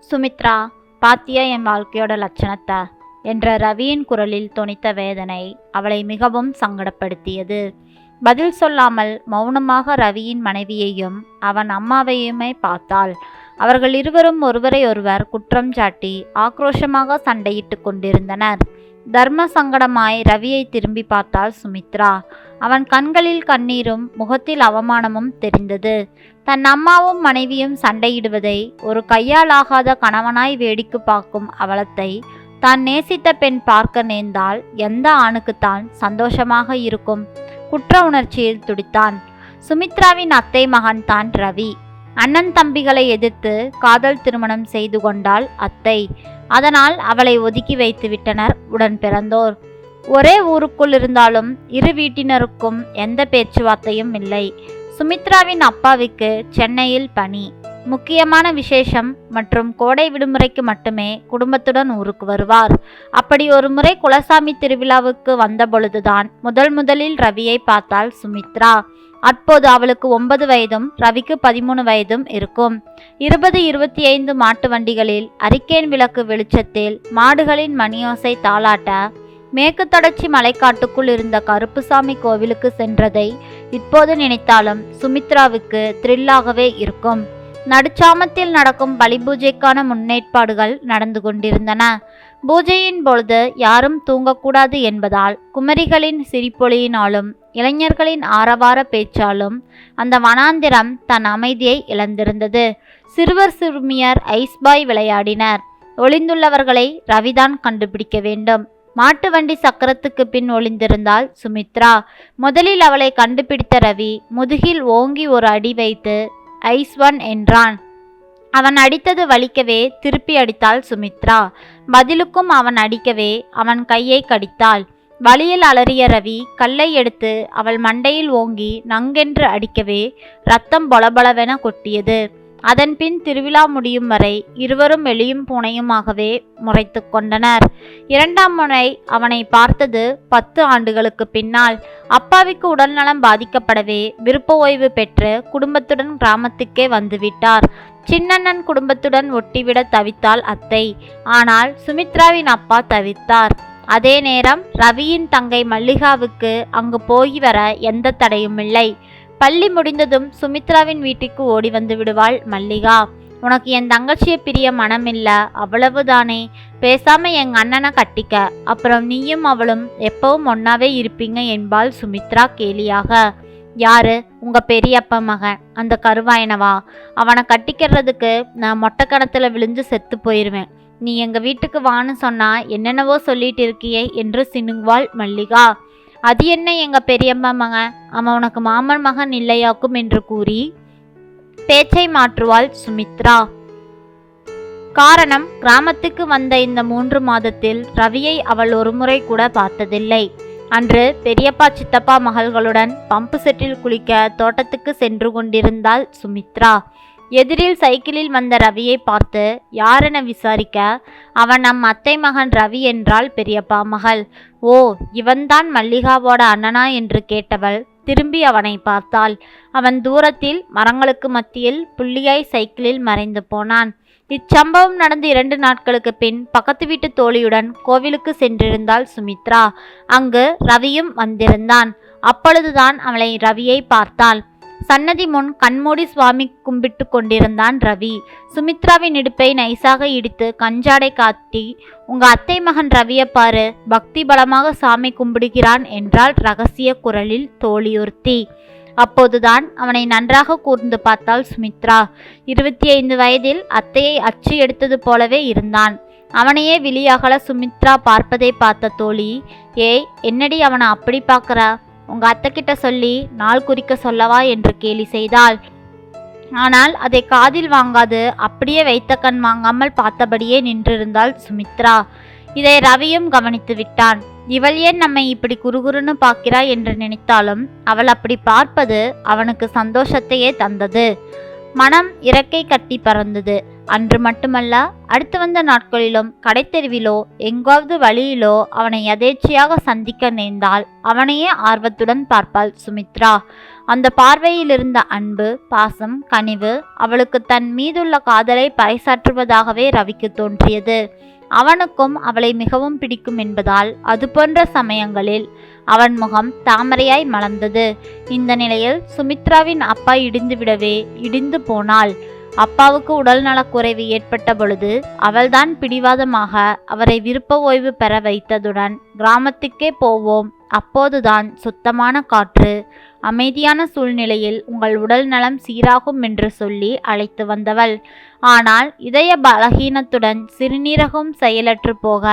சுமித்ரா, பாத்தியா என் வாழ்க்கையோட லட்சணத்தை என்ற ரவியின் குரலில் தொனித்த வேதனை அவளை மிகவும் சங்கடப்படுத்தியது. பதில் சொல்லாமல் மௌனமாக ரவியின் மனைவியையும் அவன் அம்மாவையுமே பார்த்தாள். அவர்கள் இருவரும் ஒருவரை ஒருவர் குற்றம் சாட்டி ஆக்ரோஷமாக சண்டையிட்டு கொண்டிருந்தனர். தர்ம சங்கடமாய் ரவியை திரும்பி பார்த்தாள் சுமித்ரா. அவன் கண்களில் கண்ணீரும் முகத்தில் அவமானமும் தெரிந்தது. தன் அம்மாவும் மனைவியும் சண்டையிடுவதை ஒரு கையாலாகாத கணவனாய் வேடிக்கை பார்க்கும் அவலத்தை தான் நேசித்த பெண் பார்க்க நேர்ந்தால் எந்த ஆணுக்குத்தான் சந்தோஷமாக இருக்கும்? குற்ற உணர்ச்சியில் துடித்தான். சுமித்ராவின் அத்தை மகன் தான் ரவி. அண்ணன் தம்பிகளை எதிர்த்து காதல் திருமணம் செய்து கொண்டாள் அத்தை. அதனால் அவளை ஒதுக்கி வைத்து விட்டனர் உடன் பிறந்தோர். ஒரே ஊருக்குள் இருந்தாலும் இரு வீட்டினருக்கும் எந்த பேச்சுவார்த்தையும் இல்லை. சுமித்ராவின் அப்பாவுக்கு சென்னையில் பணி, முக்கியமான விசேஷம் மற்றும் கோடை விடுமுறைக்கு மட்டுமே குடும்பத்துடன் ஊருக்கு வருவார். அப்படி ஒரு முறை குலசாமி திருவிழாவுக்கு வந்த பொழுதுதான் முதலில் ரவியை பார்த்தாள் சுமித்ரா. அப்போது அவளுக்கு 9 வயதும் ரவிக்கு 13 வயதும் இருக்கும். 20-25 மாட்டு வண்டிகளில் அரிக்கேன் விளக்கு வெளிச்சத்தில் மாடுகளின் மணியோசை தாளாட்ட மேற்கு தொடர்ச்சி மலைக்காட்டுக்குள் இருந்த கருப்புசாமி கோவிலுக்கு சென்றதை இப்போது நினைத்தாலும் சுமித்ராவுக்கு த்ரில்லாகவே இருக்கும். நடுச்சாமத்தில் நடக்கும் பலி பூஜைக்கான முன்னேற்பாடுகள் நடந்து கொண்டிருந்தன. பூஜையின் பொழுது யாரும் தூங்கக்கூடாது என்பதால் குமரிகளின் சிரிப்பொலியினாலும் இளைஞர்களின் ஆரவார பேச்சாலும் அந்த வனாந்திரம் தன் அமைதியை இழந்திருந்தது. சிறுவர் சிறுமியர் ஐஸ்பாய் விளையாடினர். ஒளிந்துள்ளவர்களை ரவிதான் கண்டுபிடிக்க வேண்டும். மாட்டு வண்டி சக்கரத்துக்கு பின் ஒளிந்திருந்தாள் சுமித்ரா. முதலில் அவளை கண்டுபிடித்த ரவி முதுகில் ஓங்கி ஒரு அடி வைத்து ஐஸ் 1 என்றான். அவன் அடித்தது வலிக்கவே திருப்பி அடித்தாள் சுமித்ரா. பதிலுக்கும் அவன் அடிக்கவே அவன் கையை கடித்தாள். வலியில் அலறிய ரவி கல்லை எடுத்து அவள் மண்டையில் ஓங்கி நங்கென்று அடிக்கவே ரத்தம் பொலபொலவென கொட்டியது. அதன் பின் திருவிழா முடியும் வரை இருவரும் எலியும் பூனையுமாகவே முறைத்து கொண்டனர். 2ஆம் முறை அவனை பார்த்தது 10 ஆண்டுகளுக்கு பின்னால். அப்பாவிற்கு உடல்நலம் பாதிக்கப்படவே விருப்ப ஓய்வு பெற்று குடும்பத்துடன் கிராமத்துக்கே வந்துவிட்டார். சின்னண்ணன் குடும்பத்துடன் ஒட்டிவிட தவித்தாள் அத்தை. ஆனால் சுமித்ராவின் அப்பா தவித்தார். அதே நேரம் ரவியின் தங்கை மல்லிகாவுக்கு அங்கு போய் வர எந்த தடையும் இல்லை. பள்ளி முடிந்ததும் சுமித்ராவின் வீட்டுக்கு ஓடி வந்து விடுவாள் மல்லிகா. உனக்கு என் தங்கச்சியை பிரிய மனமில்ல, அவ்வளவுதானே, பேசாம எங்க அண்ணனை கட்டிக்க, அப்புறம் நீயும் அவளும் எப்பவும் ஒன்னாவே இருப்பீங்க என்பாள் சுமித்ரா கேலியாக. யாரு? உங்க பெரியப்பா மகன், அந்த கருவாயனவா? அவனை கட்டிக்கிறதுக்கு நான் மொட்டை கணத்துல விழுந்து செத்து போயிருவேன். நீ எங்க வீட்டுக்கு வான்னு சொன்னா என்னென்னவோ சொல்லிட்டு இருக்கியே என்று சினுங்குவாள் மல்லிகா. அது என்ன எங்க பெரியம்மா மகன், அவன் உனக்கு மாமன் மகன் இல்லையாக்கும் என்று கூறி பேச்சை மாற்றுவாள் சுமித்ரா. காரணம், கிராமத்துக்கு வந்த இந்த 3 மாதத்தில் ரவியை அவள் ஒரு முறை கூட பார்த்ததில்லை. அன்று பெரியப்பா சித்தப்பா மகள்களுடன் பம்பு செட்டில் குளிக்க தோட்டத்துக்கு சென்று கொண்டிருந்தாள் சுமித்ரா. எதிரில் சைக்கிளில் வந்த ரவியை பார்த்து யாரென விசாரிக்க அவன் நம் அத்தை மகன் ரவி என்றாள் பெரியப்பா மகள். ஓ, இவன்தான் மல்லிகாவோட அண்ணனா என்று கேட்டவள் திரும்பி அவனை பார்த்தாள். அவன் தூரத்தில் மரங்களுக்கு மத்தியில் புள்ளியாய் சைக்கிளில் மறைந்து போனான். இச்சம்பவம் நடந்து 2 நாட்களுக்கு பின் பக்கத்து வீட்டு தோழியுடன் கோவிலுக்கு சென்றிருந்தாள் சுமித்ரா. அங்கு ரவியும் வந்திருந்தான். அப்பொழுதுதான் அவளை ரவியை பார்த்தாள். சன்னதி முன் கண்மூடி சுவாமி கும்பிட்டு கொண்டிருந்தான் ரவி. சுமித்ராவின் இடுப்பை நைசாக இடித்து கஞ்சாடை காட்டி, உங்க அத்தை மகன் ரவியை பாரு, பக்தி பலமாக சாமி கும்பிடுகிறான் என்றாள் ரகசிய குரலில் தோழியொருத்தி. அப்போதுதான் அவனை நன்றாக கூர்ந்து பார்த்தாள் சுமித்ரா. 25 வயதில் அத்தையை அச்சு எடுத்தது போலவே இருந்தான். அவனையே விழியகல சுமித்ரா பார்ப்பதை பார்த்த தோழி, ஏய் என்னடி அவனை அப்படி பார்க்கற, உங்க அத்தை கிட்ட சொல்லி நாள் குறிக்க சொல்லவா என்று கேலி செய்தாள். ஆனால் அதை காதில் வாங்காது அப்படியே வைத்த கண் வாங்காமல் பார்த்தபடியே நின்றிருந்தாள் சுமித்ரா. இதை ரவியும் கவனித்து விட்டான். இவள் ஏன் நம்மை இப்படி குறுகுறுன்னு பார்க்கிறாய் என்று நினைத்தாலும் அவள் அப்படி பார்ப்பது அவனுக்கு சந்தோஷத்தையே தந்தது. மனம் இறக்கை கட்டி பறந்தது. அன்று மட்டுமல்ல, அடுத்து வந்த நாட்களிலும் கடைத்தெருவிலோ எங்காவது வழியிலோ அவனை எதேச்சையாக சந்திக்க நேர்ந்தால் அவனையே ஆர்வத்துடன் பார்ப்பாள் சுமித்ரா. அந்த பார்வையில் இருந்த அன்பு, பாசம், கனிவு அவளுக்கு தன் மீதுள்ள காதலை பறைசாற்றுவதாகவே ரவிக்கு தோன்றியது. அவனுக்கும் அவளை மிகவும் பிடிக்கும் என்பதால் அது போன்ற சமயங்களில் அவன் முகம் தாமரையாய் மலர்ந்தது. இந்த நிலையில் சுமித்ராவின் அப்பா இடிந்து போனாள். அப்பாவுக்கு உடல் நலக்குறைவு ஏற்பட்ட பொழுது அவள்தான் பிடிவாதமாக அவரை விருப்ப ஓய்வு பெற வைத்ததுடன், கிராமத்துக்கே போவோம், அப்போதுதான் சுத்தமான காற்று, அமைதியான சூழ்நிலையில் உங்கள் உடல் நலம் சீராகும் என்று சொல்லி அழைத்து வந்தவள். ஆனால் இதய பலகீனத்துடன் சிறுநீரகம் செயலற்று போக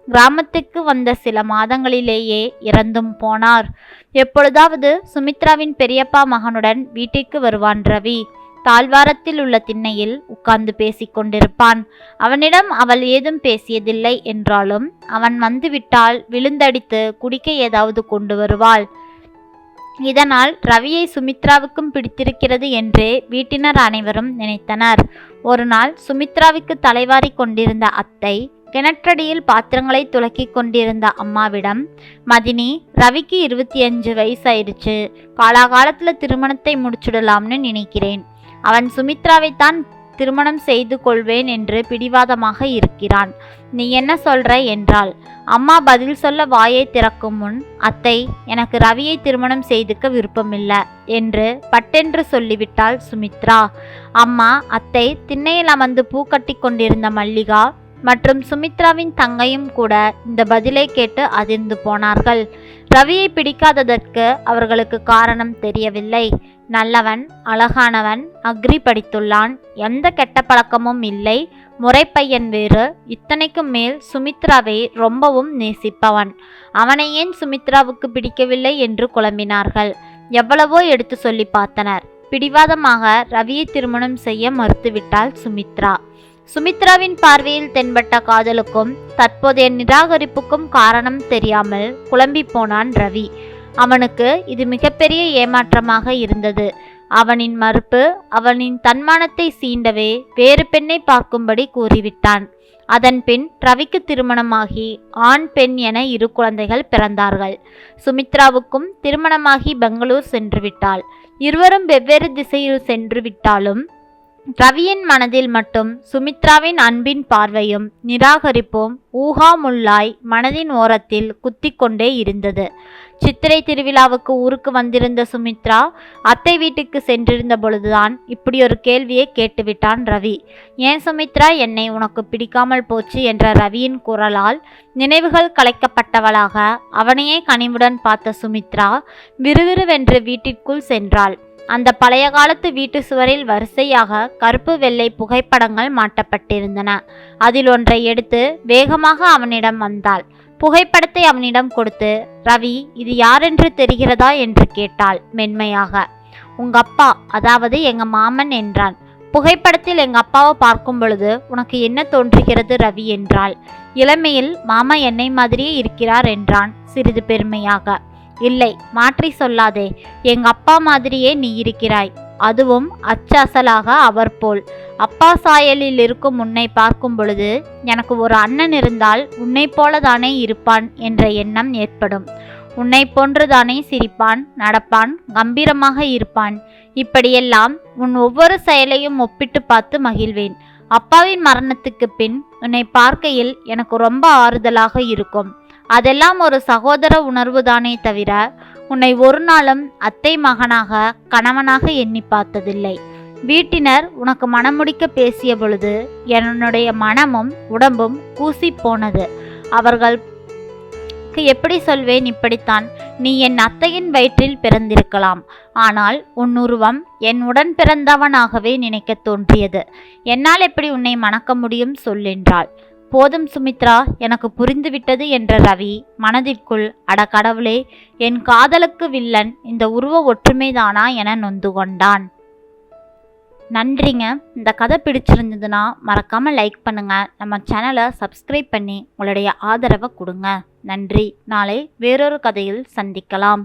கிராமத்துக்கு வந்த சில மாதங்களிலேயே இறந்தும் போனார். எப்பொழுதாவது சுமித்ராவின் பெரியப்பா மகனுடன் வீட்டிற்கு வருவான் ரவி. தாழ்வாரத்தில் உள்ள திண்ணையில் உட்கார்ந்து பேசிக் கொண்டிருப்பான். அவனிடம் அவள் ஏதும் பேசியதில்லை என்றாலும் அவன் வந்துவிட்டால் விழுந்தடித்து குடிக்க ஏதாவது கொண்டு வருவாள். இதனால் ரவியை சுமித்ராவுக்கும் பிடித்திருக்கிறது என்றே வீட்டினர் அனைவரும் நினைத்தனர். ஒரு நாள் சுமித்ராவுக்கு தலைவாரி கொண்டிருந்த அத்தை கிணற்றடியில் பாத்திரங்களை துலக்கிக் கொண்டிருந்த அம்மாவிடம், மதினி, ரவிக்கு 25 வயசாயிருச்சு, காலாகாலத்துல திருமணத்தை முடிச்சுடலாம்னு நினைக்கிறேன். அவன் சுமித்ராவைத்தான் திருமணம் செய்து கொள்வேன் என்று பிடிவாதமாக இருக்கிறான். நீ என்ன சொல்ற என்றாள். அம்மா பதில் சொல்ல வாயை திறக்கும் முன், அத்தை, எனக்கு ரவியை திருமணம் செய்துக்க விருப்பமில்லை என்று பட்டென்று சொல்லிவிட்டாள் சுமித்ரா. அம்மா, அத்தை திண்ணையில் அமர்ந்து பூ கட்டி கொண்டிருந்த மல்லிகா மற்றும் சுமித்ராவின் தங்கையும் கூட இந்த பதிலை கேட்டு அதிர்ந்து போனார்கள். ரவியை பிடிக்காததற்கு அவர்களுக்கு காரணம் தெரியவில்லை. நல்லவன், அழகானவன், அக்ரி படித்துள்ளான், எந்த கெட்ட பழக்கமும் இல்லை, முறைப்பையன் வேறு, இத்தனைக்கும் மேல் சுமித்ராவை ரொம்பவும் நேசிப்பவன். அவனை ஏன் சுமித்ராவுக்கு பிடிக்கவில்லை என்று குழம்பினார்கள். எவ்வளவோ எடுத்து சொல்லி பார்த்தனர். பிடிவாதமாக ரவியை திருமணம் செய்ய மறுத்துவிட்டாள் சுமித்ரா. சுமித்ராவின் பார்வையில் தென்பட்ட காதலுக்கும் தற்போதைய நிராகரிப்புக்கும் காரணம் தெரியாமல் குழம்பி போனான் ரவி. அவனுக்கு இது மிகப்பெரிய ஏமாற்றமாக இருந்தது. அவனின் மறுப்பு அவனின் தன்மானத்தை சீண்டவே வேறு பெண்ணை பார்க்கும்படி கூறிவிட்டான். அதன் பின் ரவிக்கு திருமணமாகி ஆண் பெண் என 2 குழந்தைகள் பிறந்தார்கள். சுமித்ராவுக்கும் திருமணமாகி பெங்களூர் சென்று விட்டாள். இருவரும் வெவ்வேறு திசையில் சென்று விட்டாலும் ரவியின் மனதில் மட்டும் சுமித்ராவின் அன்பின் பார்வையும் நிராகரிப்பும் ஊகாமுள்ளாய் மனதின் ஓரத்தில் குத்தி கொண்டே இருந்தது. சித்திரை திருவிழாவுக்கு ஊருக்கு வந்திருந்த சுமித்ரா அத்தை வீட்டுக்கு சென்றிருந்த பொழுதுதான் இப்படி ஒரு கேள்வியை கேட்டுவிட்டான் ரவி. ஏன் சுமித்ரா, என்னை உனக்கு பிடிக்காமல் போச்சு என்ற ரவியின் குரலால் நினைவுகள் கலைக்கப்பட்டவளாக அவனையே கனிவுடன் பார்த்த சுமித்ரா விறுவிறுவென்று வீட்டிற்குள் சென்றாள். அந்த பழைய காலத்து வீட்டு சுவரில் வரிசையாக கருப்பு வெள்ளை புகைப்படங்கள் மாட்டப்பட்டிருந்தன. அதில் ஒன்றை எடுத்து வேகமாக அவனிடம் வந்தாள். புகைப்படத்தை அவனிடம் கொடுத்து, ரவி, இது யாரென்று தெரிகிறதா என்று கேட்டாள் மென்மையாக. உங்க அப்பா, அதாவது எங்க மாமன் என்றான். புகைப்படத்தில் எங்க அப்பாவை பார்க்கும் பொழுது உனக்கு என்ன தோன்றுகிறது ரவி என்றாள். இளமையில் மாமா என்னை மாதிரியே இருக்கிறார் என்றான் சிறிது பெருமையாக. இல்லை, மாற்றி சொல்லாதே, எங்க அப்பா மாதிரியே நீ இருக்கிறாய், அதுவும் அச்சசலாக அவர் போல். அப்பா சாயலில் இருக்கும் உன்னை பார்க்கும் பொழுது எனக்கு ஒரு அண்ணன் இருந்தால் உன்னை போலதானே இருப்பான் என்ற எண்ணம் ஏற்படும். உன்னை போன்றுதானே சிரிப்பான், நடப்பான், கம்பீரமாக இருப்பான். இப்படியெல்லாம் உன் ஒவ்வொரு செயலையும் ஒப்பிட்டு பார்த்து மகிழ்வேன். அப்பாவின் மரணத்துக்கு பின் உன்னை பார்க்கையில் எனக்கு ரொம்ப ஆறுதலாக இருக்கும். அதெல்லாம் ஒரு சகோதர உணர்வு தானே தவிர உன்னை ஒரு நாளும் அத்தை மகனாக, கணவனாக எண்ணி பார்த்ததில்லை. வீட்டினர் உனக்கு மனமுடிக்க பேசிய பொழுது என்னுடைய மனமும் உடம்பும் கூசி போனது. அவர்களுக்கு எப்படி சொல்வேன், இப்படித்தான், நீ என் அத்தையின் வயிற்றில் பிறந்திருக்கலாம், ஆனால் உன் உருவம் என் உடன் பிறந்தவனாகவே நினைக்க தோன்றியது. என்னால் எப்படி உன்னை மணக்க முடியும் சொல்லென்றாள். போதும் சுமித்ரா, எனக்கு புரிந்துவிட்டது என்ற ரவி மனதிற்குள், அட கடவுளே, என் காதலுக்கு வில்லன் இந்த உருவ ஒற்றுமைதானா என நொந்து கொண்டான். நன்றிங்க. இந்த கதை பிடிச்சிருந்ததுன்னா மறக்காமல் லைக் பண்ணுங்கள். நம்ம சேனலை சப்ஸ்கிரைப் பண்ணி உங்களுடைய ஆதரவை கொடுங்க. நன்றி. நாளை வேறொரு கதையில் சந்திக்கலாம்.